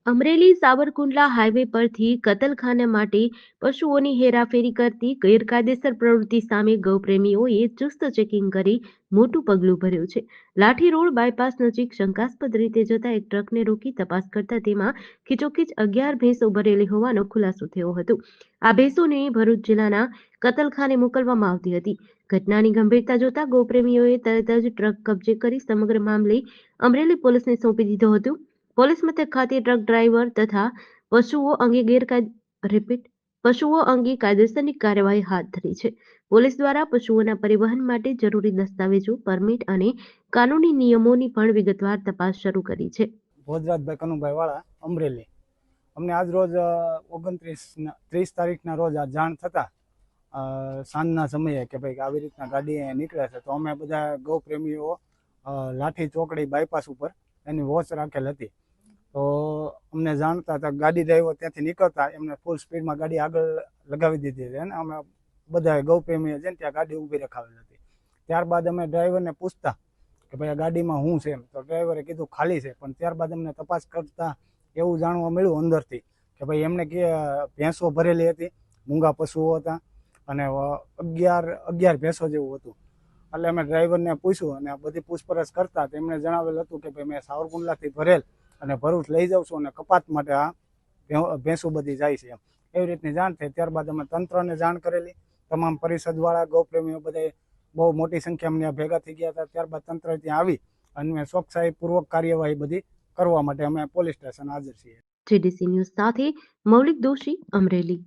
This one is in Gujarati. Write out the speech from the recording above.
અમરેલી સાવરકુંડલા હાઈવે પરથી કતલખાના માટે પશુઓની હેરાફેરી કરતી ગેરકાયદેસર પ્રવૃત્તિ સામે ગૌપ્રેમીઓએ ચુસ્ત ચેકિંગ કરી મોટું પગલું ભર્યું છે. લાઠી રોડ બાયપાસ નજીક શંકાસ્પદ રીતે જતા એક ટ્રકને રોકી તપાસ કરતા તેમાં ખીચોખીચ 11 ભેંસો ભરેલી હોવાનો ખુલાસો થયો હતો. આ ભેંસોને ભરૂચ જિલ્લાના કતલખાને મોકલવામાં આવતી હતી. ઘટનાની ગંભીરતા જોતા ગૌપ્રેમીઓએ તરત જ ટ્રક કબજે કરી સમગ્ર મામલે અમરેલી પોલીસને સોંપી દીધો હતો. પોલીસ મથક ખાતે ટ્રક ડ્રાઈવર તથા પશુઓ અંગે કાયદેસરની કાર્યવાહી હાથ ધરી છે. પોલીસ દ્વારા પશુઓના પરિવહન માટે જરૂરી દસ્તાવેજો, પરમિટ અને કાનૂની નિયમોની પણ વિગતવાર તપાસ શરૂ કરી છે. ભોજરાજભાઈ કનુભાઈ વાળા, અમરેલી. અમને આજ રોજ 30 તારીખના રોજ આ જાણ થતા સાંજના સમયે કે ભાઈ આવી રીતના ગાડી નીકળે છે, તો અમે બધા ગૌપ્રેમીઓ લાઠી ચોકડી બાયપાસ ઉપર એની વોચ રાખેલ હતી. તો અમને જાણતા હતા ગાડી ડ્રાઈવર ત્યાંથી નીકળતા એમને ફૂલ સ્પીડમાં ગાડી આગળ લગાવી દીધી હતી અને અમે બધા ગૌપ્રેમીઓ છે ને ત્યાં ગાડી ઊભી રખાવેલ હતી. ત્યારબાદ અમે ડ્રાઈવરને પૂછતા કે ભાઈ આ ગાડીમાં શું છે એમ, તો ડ્રાઈવરે કીધું ખાલી છે. પણ ત્યારબાદ અમને તપાસ કરતા એવું જાણવા મળ્યું અંદરથી કે ભાઈ એમને કે ભેંસો ભરેલી હતી, મૂંગા પશુઓ હતા અને 11 ભેંસો જેવું હતું. એટલે અમે ડ્રાઈવરને પૂછ્યું અને બધી પૂછપરછ કરતા તેમણે જણાવેલ હતું કે ભાઈ મેં સાવરકુંડલાથી ભરેલ અને ભરૂચ લઈ જાઉં છું અને કપાત માટે આ ભેંસો બધી જાય છે એમ, એવી રીતની જાણ થઈ. ત્યારબાદ અમે તંત્રને જાણ કરેલી. તમામ પરિષદવાળા ગૌપ્રેમીઓ બધા બહુ મોટી સંખ્યામાં ભેગા થઈ ગયા હતા. ત્યારબાદ તંત્ર ત્યાં આવી અને ચોકસાઈપૂર્વક કાર્યવાહી બધી કરવા માટે અમે પોલીસ સ્ટેશન હાજર છીએ. જેડીસી ન્યૂઝ સાથે મૌલિક દોશી, અમરેલી.